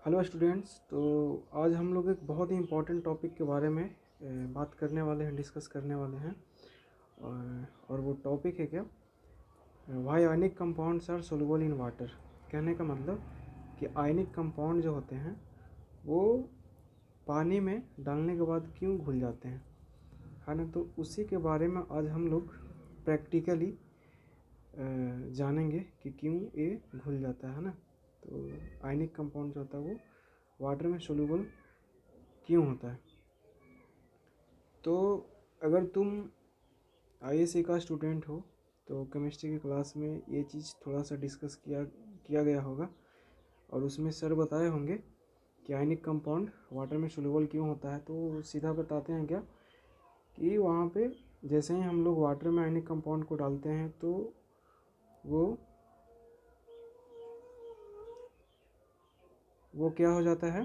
Hello students. तो आज हम लोग एक बहुत ही इम्पोर्टेंट टॉपिक के बारे में बात करने वाले हैं, डिस्कस करने वाले हैं। और वो टॉपिक है क्या, why ionic compounds are soluble in water. कहने का मतलब कि आयनिक कंपाउंड जो होते हैं वो पानी में डालने के बाद क्यों घुल जाते हैं, है ना। तो उसी के बारे में आज हम लोग प्रैक्टिकली जानेंगे कि क्यों ये घुल जाता है ना। तो आयनिक कंपाउंड जो होता है वो वाटर में सोल्यूबल क्यों होता है। तो अगर तुम आईएससी का स्टूडेंट हो तो केमिस्ट्री की क्लास में ये चीज़ थोड़ा सा डिस्कस किया गया होगा और उसमें सर बताए होंगे कि आयनिक कंपाउंड वाटर में सोल्यूबल क्यों होता है। तो सीधा बताते हैं क्या कि वहाँ पे जैसे ही हम लोग वाटर में आयनिक कंपाउंड को डालते हैं तो वो क्या हो जाता है,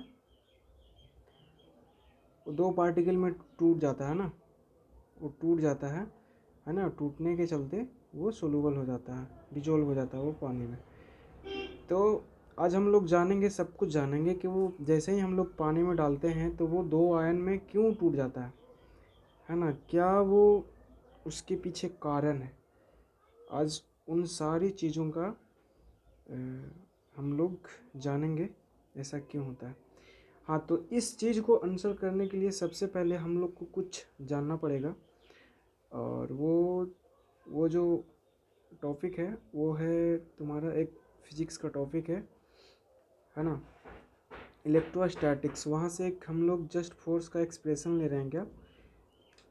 दो पार्टिकल में टूट जाता है ना, वो टूट जाता है ना। टूटने के चलते वो सोल्यूबल हो जाता है, डिजोल्व हो जाता है वो पानी में। तो आज हम लोग जानेंगे, सब कुछ जानेंगे कि वो जैसे ही हम लोग पानी में डालते हैं तो वो दो आयन में क्यों टूट जाता है ना। क्या वो उसके पीछे कारण है। आज उन सारी चीज़ों का हम लोग जानेंगे ऐसा क्यों होता है। हाँ, तो इस चीज़ को आंसर करने के लिए सबसे पहले हम लोग को कुछ जानना पड़ेगा। और वो जो टॉपिक है वो है तुम्हारा एक फिजिक्स का टॉपिक है ना, इलेक्ट्रोस्टैटिक्स। वहाँ से एक हम लोग जस्ट फोर्स का एक्सप्रेशन ले रहे हैं क्या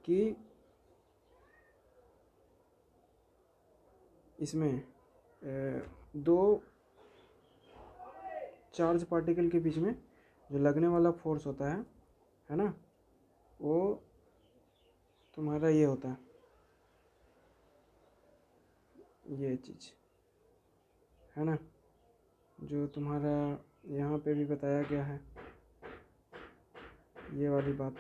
कि इसमें दो चार्ज पार्टिकल के बीच में जो लगने वाला फोर्स होता है ना, वो तुम्हारा ये होता है, ये चीज़ है ना, जो तुम्हारा यहाँ पे भी बताया गया है, ये वाली बात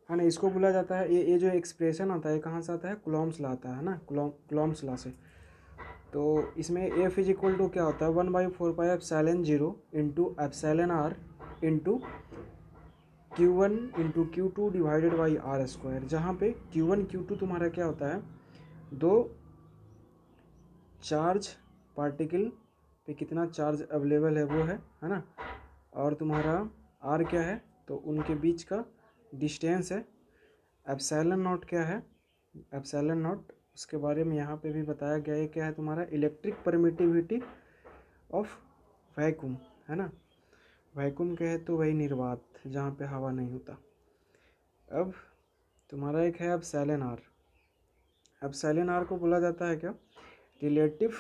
है ना। इसको बोला जाता है, ये जो एक्सप्रेशन आता है कहाँ से आता है, कूलॉम्स ला आता है ना, कूलॉम्स ला से। तो इसमें एफ इज इक्वल टू क्या होता है, 1/4πε0 into epsilon R into Q1 into Q2 divided by R square. जहाँ पे Q1 Q2 तुम्हारा क्या होता है, दो चार्ज पार्टिकल पे कितना चार्ज अवेलेबल है वो है ना। और तुम्हारा R क्या है, तो उनके बीच का डिस्टेंस है। एप्सिलॉन नॉट क्या है, एप्सिलॉन नॉट उसके बारे में यहाँ पे भी बताया गया है, क्या है तुम्हारा इलेक्ट्रिक परमिटिविटी ऑफ वैक्यूम, है ना। वैक्यूम क्या है, तो वही निर्वात जहाँ पे हवा नहीं होता। अब तुम्हारा एक है एप्सिलॉन आर। एप्सिलॉन आर को बोला जाता है क्या, relative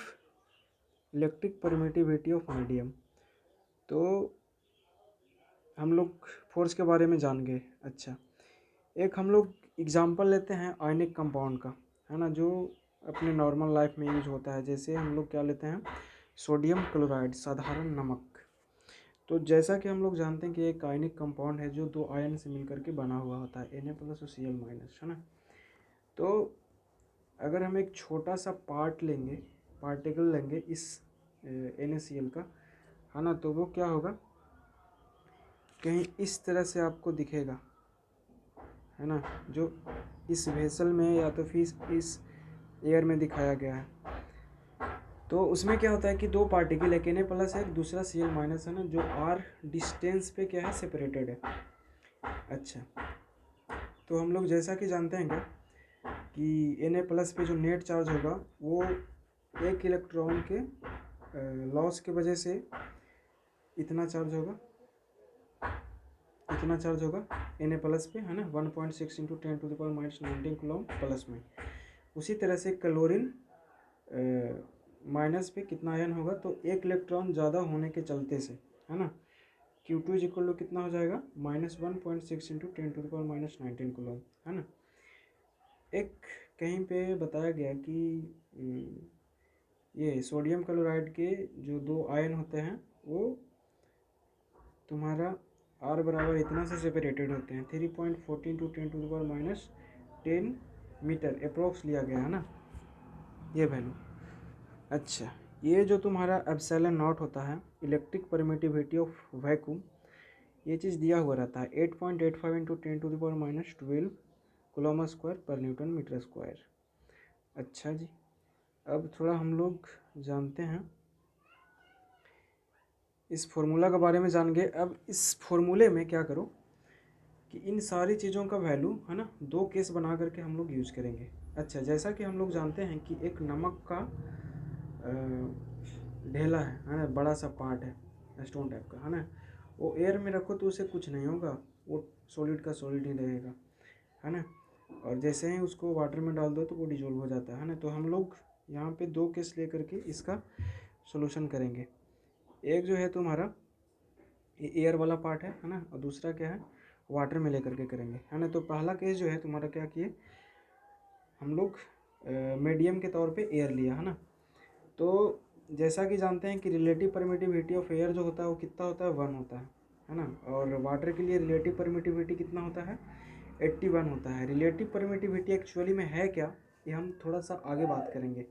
electric permittivity of medium. तो हम लोग फोर्स के बारे में जान गए। अच्छा, एक हम लोग एग्जांपल लेते हैं आयनिक कंपाउंड का, है ना, जो अपने नॉर्मल लाइफ में यूज होता है। जैसे हम लोग क्या लेते हैं, सोडियम क्लोराइड, साधारण नमक। तो जैसा कि हम लोग जानते हैं कि एक आयनिक कंपाउंड है जो दो आयन से मिलकर के बना हुआ होता है, Na प्लस और Cl माइनस, है ना। तो अगर हम एक छोटा सा पार्टिकल लेंगे इस NaCl का, है ना, तो वो क्या होगा, कहीं इस तरह से आपको दिखेगा, है ना, जो इस वेसल में या तो फिर इस एयर में दिखाया गया है। तो उसमें क्या होता है कि दो पार्टिकल एक Na प्लस है, दूसरा Cl माइनस है ना, जो R डिस्टेंस पे क्या है, सेपरेटेड है। अच्छा, तो हम लोग जैसा कि जानते हैं क्या कि Na प्लस पे जो नेट चार्ज होगा वो एक इलेक्ट्रॉन के लॉस के वजह से इतना चार्ज होगा Na प्लस पे, है ना, 1.6 इंटू 10⁻⁻19 कूलम प्लस में। उसी तरह से क्लोरीन माइनस पे कितना आयन होगा, तो एक इलेक्ट्रॉन ज़्यादा होने के चलते से, है ना, Q2 इज इक्वल टू कितना हो जाएगा, -1.6 इंटू 10⁻⁻19 कूलम, है ना। एक कहीं पे बताया गया कि ये सोडियम क्लोराइड के जो दो आयन होते हैं वो तुम्हारा R बराबर इतना से सेपरेटेड होते हैं, 3.14 टू 10⁻⁻10 मीटर अप्रोक्स लिया गया है ना, ये वैल्यू। अच्छा, ये जो तुम्हारा एप्सिलॉन नॉट होता है, इलेक्ट्रिक परमिटिविटी ऑफ वैक्यूम, ये चीज़ दिया हुआ रहता है 8.85 इंटू 10⁻12 कूलम स्क्वायर पर न्यूटन मीटर स्क्वायर। अच्छा जी, अब थोड़ा हम लोग जानते हैं इस फॉर्मूला के बारे में जान गए। अब इस फॉर्मूले में क्या करो कि इन सारी चीज़ों का वैल्यू है ना, दो केस बना करके हम लोग यूज करेंगे। अच्छा, जैसा कि हम लोग जानते हैं कि एक नमक का ढेला है ना, बड़ा सा पार्ट है स्टोन टाइप का, है ना, वो एयर में रखो तो उसे कुछ नहीं होगा, वो सॉलिड का सॉलिड ही रहेगा, है ना। और जैसे ही उसको वाटर में डाल दो तो वो डिजोल्व हो जाता है ना। तो हम लोग यहाँ पे दो केस ले करके इसका सोल्यूशन करेंगे। एक जो है तुम्हारा ये एयर वाला पार्ट है ना, और दूसरा क्या है, वाटर में लेकर के करेंगे, है ना। तो पहला केस जो है तुम्हारा क्या किए हम लोग, मीडियम के तौर पे एयर लिया, है ना। तो जैसा कि जानते हैं कि रिलेटिव परमिटिविटी ऑफ एयर जो होता है वो कितना होता है, 1 होता है ना। और वाटर के लिए रिलेटिव परमिटिविटी कितना होता है, 81 होता है। रिलेटिव परमिटिविटी एक्चुअली में है क्या, ये हम थोड़ा सा आगे बात करेंगे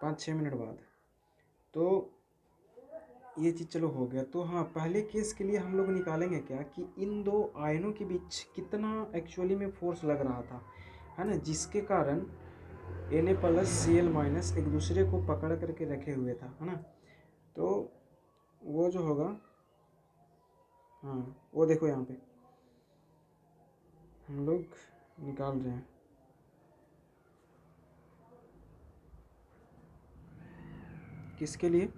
5-6 मिनट बाद। तो ये चीज़ चलो हो गया। तो हाँ, पहले केस के लिए हम लोग निकालेंगे क्या कि इन दो आयनों के बीच कितना एक्चुअली में फोर्स लग रहा था, है ना, जिसके कारण Na+Cl- एक दूसरे को पकड़ करके रखे हुए था, है ना। तो वो जो होगा, हाँ वो देखो यहाँ पे हम लोग निकाल रहे हैं किसके लिए,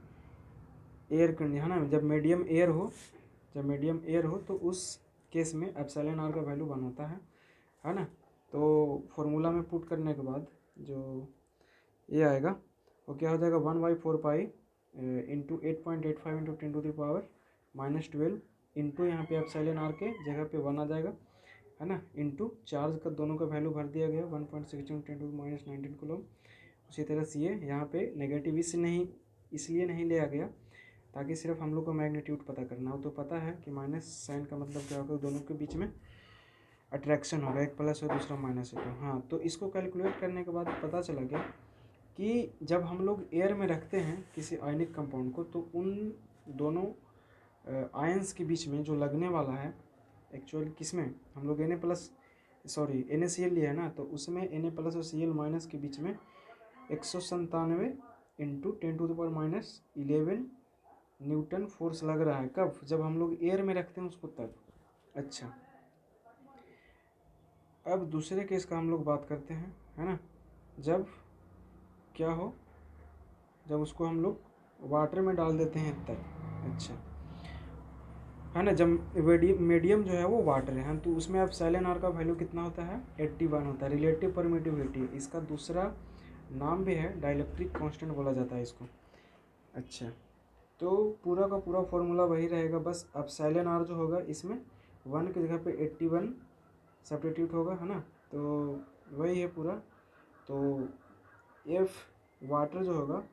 एयर कंडीशन, है ना। जब मीडियम एयर हो तो उस केस में एप्सिलॉन आर का वैल्यू 1 होता है ना। तो फॉर्मूला में पुट करने के बाद जो ये आएगा वो क्या हो जाएगा, 1/4 पाई इंटू 8.85 इंटू 10⁻⁻12 इंटू यहाँ पे एप्सिलॉन आर के जगह पे 1 आ जाएगा, है ना, इंटू चार्ज का दोनों का वैल्यू भर दिया गया 1.16 10⁻19 कूलम। उसी तरह से ये यहाँ पे नेगेटिव इसलिए नहीं लिया गया ताकि सिर्फ हम लोग को मैग्नीट्यूड पता करना हो। तो पता है कि माइनस साइन का मतलब क्या होगा, दोनों के बीच में अट्रैक्शन होगा, एक प्लस है दूसरा माइनस है। तो हाँ, तो इसको कैलकुलेट करने के बाद पता चला गया कि जब हम लोग एयर में रखते हैं किसी आयनिक कंपाउंड को तो उन दोनों आयंस के बीच में जो लगने वाला है, एक्चुअली किसमें हम लोग NaCl लिया है ना, तो उसमें Na+ और Cl- के बीच में 197 इंटू 10⁻11 न्यूटन फोर्स लग रहा है। कब, जब हम लोग एयर में रखते हैं उसको तब। अच्छा, अब दूसरे केस का हम लोग बात करते हैं, है ना। जब क्या हो, जब उसको हम लोग वाटर में डाल देते हैं तब। अच्छा, है ना, जब मीडियम जो है वो वाटर है तो उसमें अब एप्सिलॉन आर का वैल्यू कितना होता है, 81 होता है। रिलेटिव परमिटिविटी इसका दूसरा नाम भी है, डाइलेक्ट्रिक कांस्टेंट बोला जाता है इसको। अच्छा, तो पूरा का पूरा फॉर्मूला वही रहेगा, बस एप्सिलॉन आर जो होगा इसमें 1 की जगह पे 81 सब्स्टिट्यूट होगा, है ना। तो वही है पूरा। तो एफ वाटर जो होगा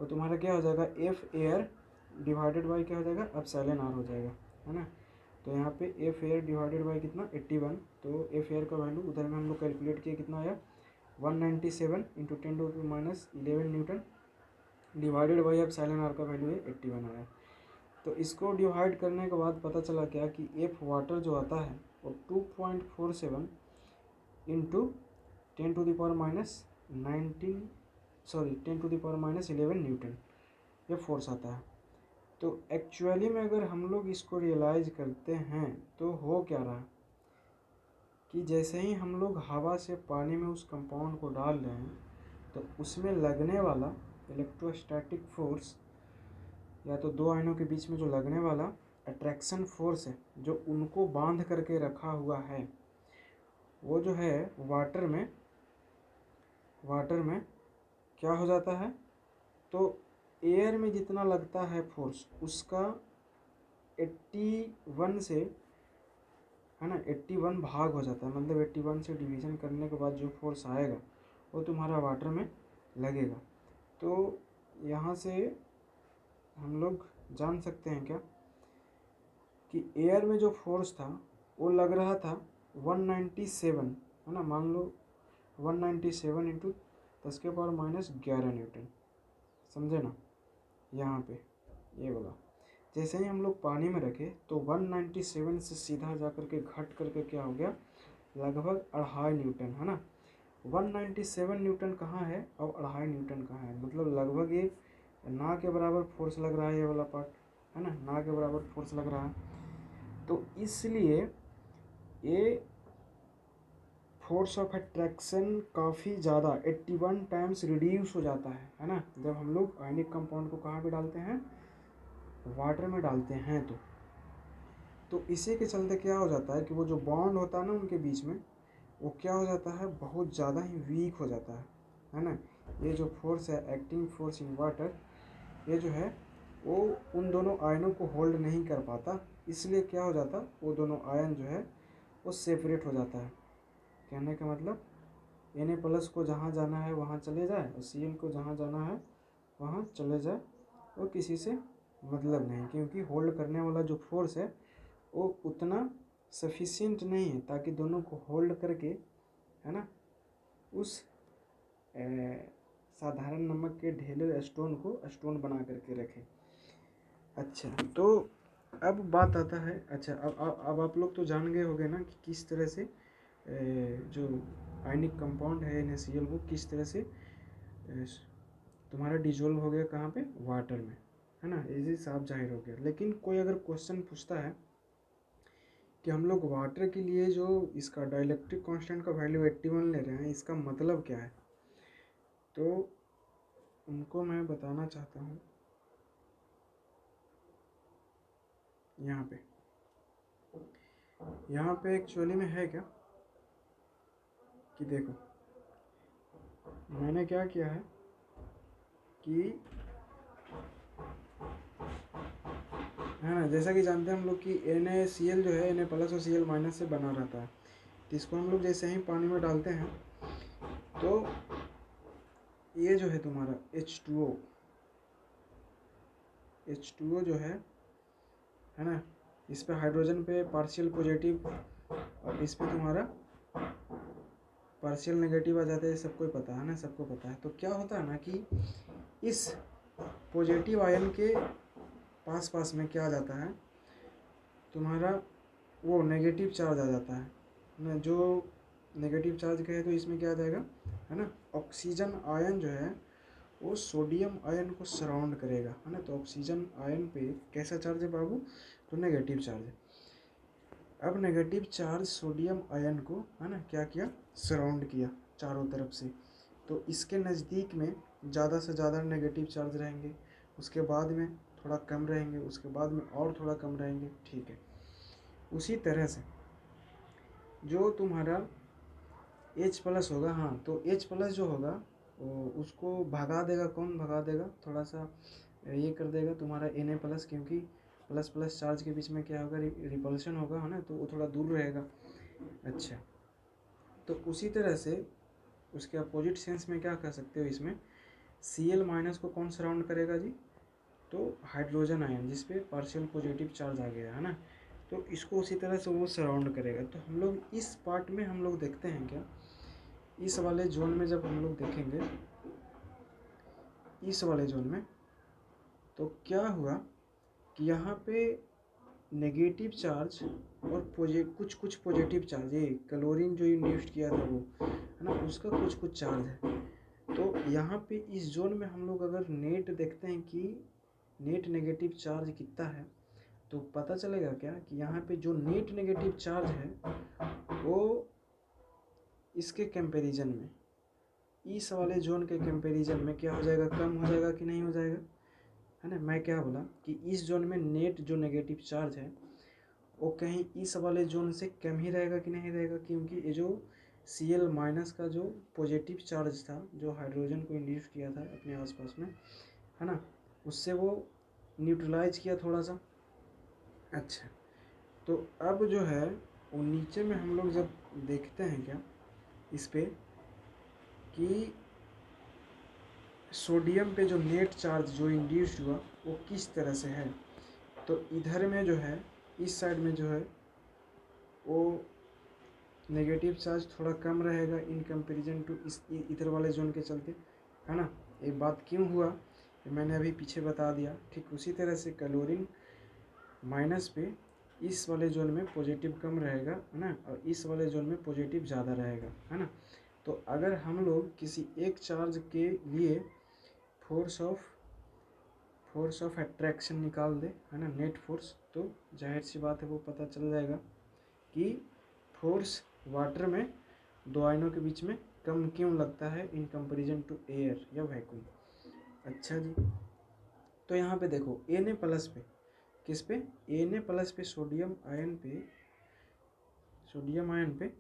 वो तुम्हारा क्या हो जाएगा, एफ एयर डिवाइडेड बाई क्या हो जाएगा, एप्सिलॉन आर हो जाएगा, है ना। तो यहाँ पे एफ एयर डिवाइडेड बाई कितना, 81। तो एफ एयर का वैल्यू उधर में हम लोग कैलकुलेट किए कितना आया, 197 into 10⁻11 newton divided by epsilon r का वैल्यू है 81 आया। तो इसको डिवाइड करने के बाद पता चला क्या कि एफ वाटर जो आता है वो 2.47 इंटू 10⁻11 न्यूटन ये फोर्स आता है। तो एक्चुअली में अगर हम लोग इसको रियलाइज करते हैं तो हो क्या रहा कि जैसे ही हम लोग हवा से पानी में उस कंपाउंड को डाल रहे हैं तो उसमें लगने वाला इलेक्ट्रोस्टैटिक फोर्स, या तो दो आयनों के बीच में जो लगने वाला अट्रैक्शन फोर्स है जो उनको बांध करके रखा हुआ है, वो जो है वाटर में क्या हो जाता है, तो एयर में जितना लगता है फोर्स उसका 81 से, है ना, 81 भाग हो जाता है। मतलब 81 से डिवीज़न करने के बाद जो फोर्स आएगा वो तुम्हारा वाटर में लगेगा। तो यहाँ से हम लोग जान सकते हैं क्या कि एयर में जो फोर्स था वो लग रहा था 197, है ना, मान लो 197 इंटू 10⁻11 न्यूटन, समझे ना। यहाँ पे ये वाला जैसे ही हम लोग पानी में रखे तो 197 से सीधा जा कर के घट करके क्या हो गया, लगभग 2.5 न्यूटन, है ना। 197 न्यूटन कहाँ है और 2.5 न्यूटन कहाँ है, मतलब लगभग ये ना के बराबर फोर्स लग रहा है, ये वाला पार्ट, है ना, ना के बराबर फोर्स लग रहा है। तो इसलिए ये फोर्स ऑफ अट्रैक्शन काफ़ी ज़्यादा 81 टाइम्स रिड्यूस हो जाता है ना, जब हम लोग आयनिक कंपाउंड को कहाँ पे डालते हैं, वाटर में डालते हैं। तो इसी के चलते क्या हो जाता है कि वो जो बॉन्ड होता है ना उनके बीच में, वो क्या हो जाता है, बहुत ज़्यादा ही वीक हो जाता है ना। ये जो फोर्स है, एक्टिंग फोर्स इन वाटर, ये जो है वो उन दोनों आयनों को होल्ड नहीं कर पाता, इसलिए क्या हो जाता, वो दोनों आयन जो है वो सेपरेट हो जाता है। कहने का मतलब Na+ को जहाँ जाना है वहाँ चले जाए और Cl को जहाँ जाना है वहाँ चले जाए, और किसी से मतलब नहीं, क्योंकि होल्ड करने वाला जो फोर्स है वो उतना सफिशिएंट नहीं है ताकि दोनों को होल्ड करके, है ना, उस साधारण नमक के ढेले स्टोन को स्टोन बना करके रखे। अच्छा, तो अब बात आता है, अच्छा अब आप लोग तो जान गए होंगे ना कि किस तरह से जो आयनिक कंपाउंड है NaCl वो किस तरह से तुम्हारा डिजोल्व हो गया कहाँ पे, वाटर में, है ना, इजी साफ जाहिर हो गया। लेकिन कोई अगर क्वेश्चन पूछता है कि हम लोग वाटर के लिए जो इसका डाइलेक्ट्रिक कांस्टेंट का वैल्यू 81 ले रहे हैं, इसका मतलब क्या है, तो उनको मैं बताना चाहता हूँ। यहाँ पे एक्चुअली में है क्या कि देखो मैंने क्या किया है कि, है ना, जैसा कि जानते हैं हम लोग कि NaCl जो है Na+ और Cl- से बना रहता है। तो इसको हम लोग जैसे ही पानी में डालते हैं तो ये जो है तुम्हारा H2O जो है ना, इस पे हाइड्रोजन पे पार्शियल पॉजिटिव और इस पे तुम्हारा पार्शियल नेगेटिव आ जाता है, सबको पता है ना, सबको पता है। तो क्या होता है ना कि इस पॉजिटिव आयन के पास पास में क्या आ जाता है, तुम्हारा वो नेगेटिव चार्ज आ जाता है ना। जो नेगेटिव चार्ज कहे तो इसमें क्या आ जाएगा, है ना, ऑक्सीजन आयन जो है वो सोडियम आयन को सराउंड करेगा, है ना। तो ऑक्सीजन आयन पे कैसा चार्ज है बाबू, तो नेगेटिव चार्ज है। अब नेगेटिव चार्ज सोडियम आयन को, है ना, क्या किया, सराउंड किया चारों तरफ से। तो इसके नज़दीक में ज़्यादा से ज़्यादा नेगेटिव चार्ज रहेंगे, उसके बाद में थोड़ा कम रहेंगे, उसके बाद में और थोड़ा कम रहेंगे, ठीक है। उसी तरह से जो तुम्हारा H+ होगा, हाँ, तो H+ जो होगा उसको भगा देगा, कौन भगा देगा, थोड़ा सा ये कर देगा तुम्हारा Na+, क्योंकि प्लस प्लस चार्ज के बीच में क्या होगा, रिपल्शन होगा, है ना, तो वो थोड़ा दूर रहेगा। अच्छा, तो उसी तरह से उसके अपोजिट सेंस में क्या कह सकते हो, इसमें Cl- को कौन सराउंड करेगा जी, तो हाइड्रोजन आयन जिस पे पार्शियल पॉजिटिव चार्ज आ गया, है ना, तो इसको उसी तरह से वो सराउंड करेगा। तो हम लोग इस पार्ट में हम लोग देखते हैं क्या, इस वाले जोन में जब हम लोग देखेंगे, इस वाले जोन में, तो क्या हुआ कि यहाँ पे नेगेटिव चार्ज और कुछ पॉजिटिव चार्ज, ये क्लोरीन जो इंड्यूस्ड किया था वो, है ना, उसका कुछ चार्ज है। तो यहाँ पे इस जोन में हम लोग अगर नेट देखते हैं कि नेट नेगेटिव चार्ज कितना है, तो पता चलेगा क्या कि यहाँ पे जो नेट नेगेटिव चार्ज है वो इसके कंपैरिजन में, इस वाले जोन के कंपैरिजन में क्या हो जाएगा, कम हो जाएगा कि नहीं हो जाएगा, है ना। मैं क्या बोला कि इस जोन में नेट जो नेगेटिव चार्ज है वो कहीं इस वाले जोन से कम ही रहेगा कि नहीं रहेगा, क्योंकि ये जो Cl- का जो पॉजिटिव चार्ज था जो हाइड्रोजन को इंड्यूस किया था अपने आसपास में, है ना, उससे वो न्यूट्रलाइज किया थोड़ा सा। अच्छा, तो अब जो है वो नीचे में हम लोग जब देखते हैं क्या इस पे कि सोडियम पे जो नेट चार्ज जो इंड्यूस्ड हुआ वो किस तरह से है, तो इधर में जो है, इस साइड में जो है वो नेगेटिव चार्ज थोड़ा कम रहेगा इन कंपैरिजन टू इस इधर वाले जोन के चलते, है ना। ये बात क्यों हुआ ये मैंने अभी पीछे बता दिया। ठीक उसी तरह से क्लोरीन माइनस पे इस वाले जोन में पॉजिटिव कम रहेगा, है ना, और इस वाले जोन में पॉजिटिव ज़्यादा रहेगा, है ना। तो अगर हम लोग किसी एक चार्ज के लिए फोर्स ऑफ अट्रैक्शन निकाल दे, है ना, नेट फोर्स, तो जाहिर सी बात है वो पता चल जाएगा कि फोर्स वाटर में दो आयनों के बीच में कम क्यों लगता है इन कंपैरिजन टू एयर या वैक्यूम। अच्छा जी, तो यहाँ पे देखो Na+ पे, किस पे, Na+ पे सोडियम आयन पे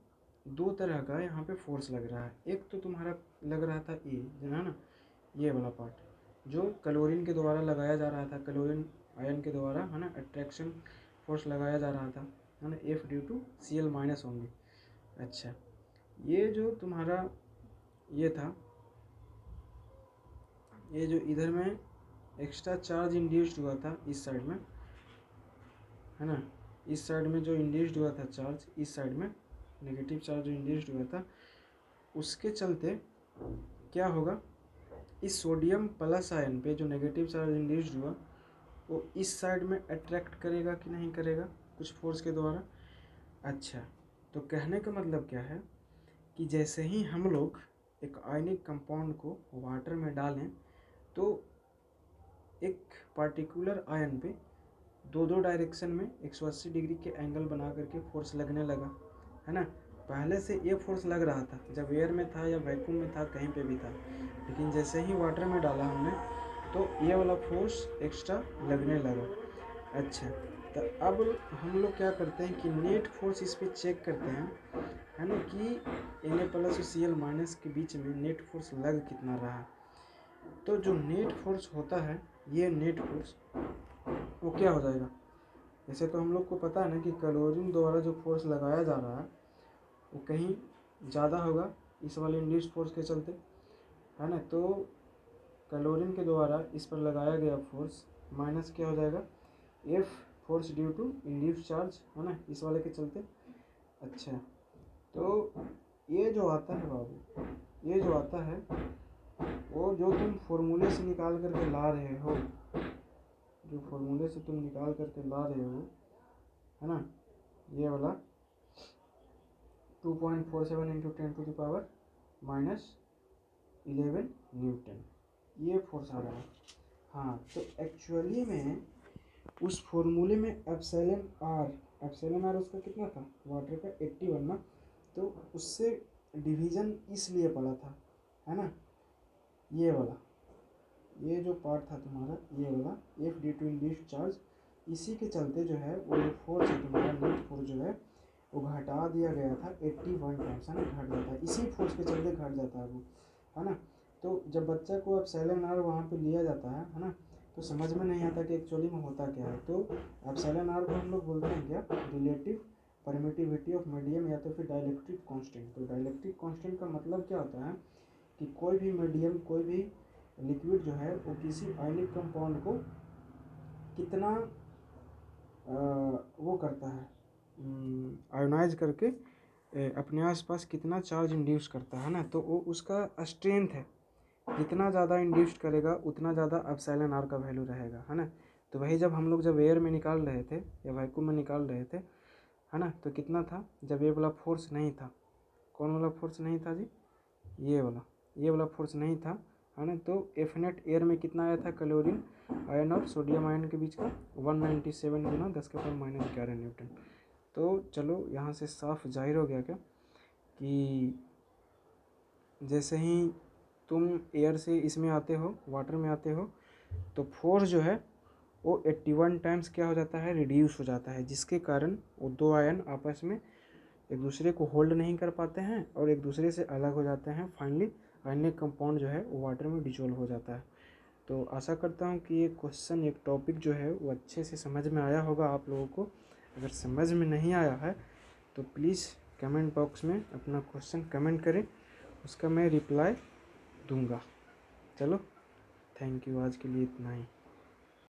दो तरह का यहाँ पे फोर्स लग रहा है। एक तो तुम्हारा लग रहा था ए, है ना, ये वाला पार्ट जो क्लोरीन के द्वारा लगाया जा रहा था, क्लोरीन आयन के द्वारा, है ना, अट्रैक्शन फोर्स लगाया जा रहा था, है ना, F due to Cl- only. अच्छा, ये जो तुम्हारा ये था, ये जो इधर में एक्स्ट्रा चार्ज इंड्यूस्ड हुआ था इस साइड में, है ना, इस साइड में जो इंड्यूस्ड हुआ था चार्ज, इस साइड में नेगेटिव चार्ज जो इंड्यूस्ड हुआ था, उसके चलते क्या होगा, इस सोडियम प्लस आयन पे जो नेगेटिव चार्ज इंड्यूस्ड हुआ वो इस साइड में अट्रैक्ट करेगा कि नहीं करेगा कुछ फोर्स के द्वारा। अच्छा, तो कहने का मतलब क्या है कि जैसे ही हम लोग एक आयनिक कंपाउंड को वाटर में डालें तो एक पार्टिकुलर आयन पे दो डायरेक्शन में 180 डिग्री के एंगल बना करके फोर्स लगने लगा, है ना। पहले से ये फोर्स लग रहा था जब एयर में था या वैक्यूम में था, कहीं पे भी था, लेकिन जैसे ही वाटर में डाला हमने तो ये वाला फोर्स एक्स्ट्रा लगने लगा। अच्छा, तो अब हम लोग क्या करते हैं कि नेट फोर्स इस पर चेक करते हैं, है ना, कि Na+ और Cl- के बीच में नेट फोर्स लग कितना रहा। तो जो नेट फोर्स होता है, ये नेट फोर्स वो क्या हो जाएगा, जैसे तो हम लोग को पता है ना कि क्लोरीन द्वारा जो फोर्स लगाया जा रहा है वो कहीं ज़्यादा होगा इस वाले इंड्यूस्ड फोर्स के चलते, है ना। तो क्लोरीन के द्वारा इस पर लगाया गया फोर्स माइनस क्या हो जाएगा, F force due to induced charge, है ना, इस वाले के चलते। अच्छा, तो ये जो आता है बाबू, ये जो आता है वो जो तुम फॉर्मूले से निकाल करके ला रहे हो, जो फॉर्मूले से तुम निकाल करके ला रहे हो, है ना, ये वाला 2.47 इंटू 10⁻⁻11 न्यूटन, ये फोर्स आ रहा है। हाँ, तो एक्चुअली में उस फॉर्मूले में एप्सिलॉन आर उसका कितना था, वाटर का 81 ना, तो उससे डिवीज़न इसलिए पड़ा था, है ना, ये वाला, ये जो पार्ट था तुम्हारा, ये वाला F due to induced charge, इसी के चलते जो है वो जो फोर्स है तुम्हारा, नेट फोर्स जो है वो घटा दिया गया था 81 टाइम्स, है ना, घट जाता है, इसी फोर्स के चलते घट जाता है वो, है ना। तो जब बच्चा को एप्सिलॉन आर वहाँ पे लिया जाता है ना, तो समझ में नहीं आता कि एक्चुअली में होता क्या है। तो एप्सिलॉन आर को हम लोग बोलते हैं क्या, रिलेटिव परमिटिविटी ऑफ मीडियम, या तो फिर डाइलेक्ट्रिक कांस्टेंट। तो डाइलेक्ट्रिक कांस्टेंट का मतलब क्या होता है कि कोई भी मीडियम, कोई भी लिक्विड जो है वो किसी आयनिक कंपाउंड को कितना वो करता है, आयोनाइज करके अपने आसपास कितना चार्ज इंड्यूस करता है ना, तो वो उसका स्ट्रेंथ है, जितना ज़्यादा इंड्यूस्ड करेगा उतना ज़्यादा एप्सिलॉन आर का वैल्यू रहेगा, है ना। तो वही जब हम लोग जब एयर में निकाल रहे थे या वैक्यूम में निकाल रहे थे, है ना, तो कितना था जब ये वाला फोर्स नहीं था, कौन वाला फोर्स नहीं था जी, ये वाला फोर्स नहीं था, है ना। तो एफ नेट एयर में कितना आया था, क्लोरीन आयन और सोडियम आयन के बीच का 197 गुना 10⁻⁻11 न्यूटन। तो चलो यहाँ से साफ जाहिर हो गया क्या कि जैसे ही तुम एयर से इसमें आते हो, वाटर में आते हो, तो फोर्स जो है वो 81 टाइम्स क्या हो जाता है, रिड्यूस हो जाता है, जिसके कारण वो दो आयन आपस में एक दूसरे को होल्ड नहीं कर पाते हैं और एक दूसरे से अलग हो जाते हैं। फाइनली आयनिक कंपाउंड जो है वो वाटर में डिसॉल्व हो जाता है। तो आशा करता हूँ कि ये क्वेश्चन, एक टॉपिक जो है वो अच्छे से समझ में आया होगा आप लोगों को। अगर समझ में नहीं आया है तो प्लीज़ कमेंट बॉक्स में अपना क्वेश्चन कमेंट करें, उसका मैं रिप्लाई दूंगा। चलो, थैंक यू, आज के लिए इतना ही।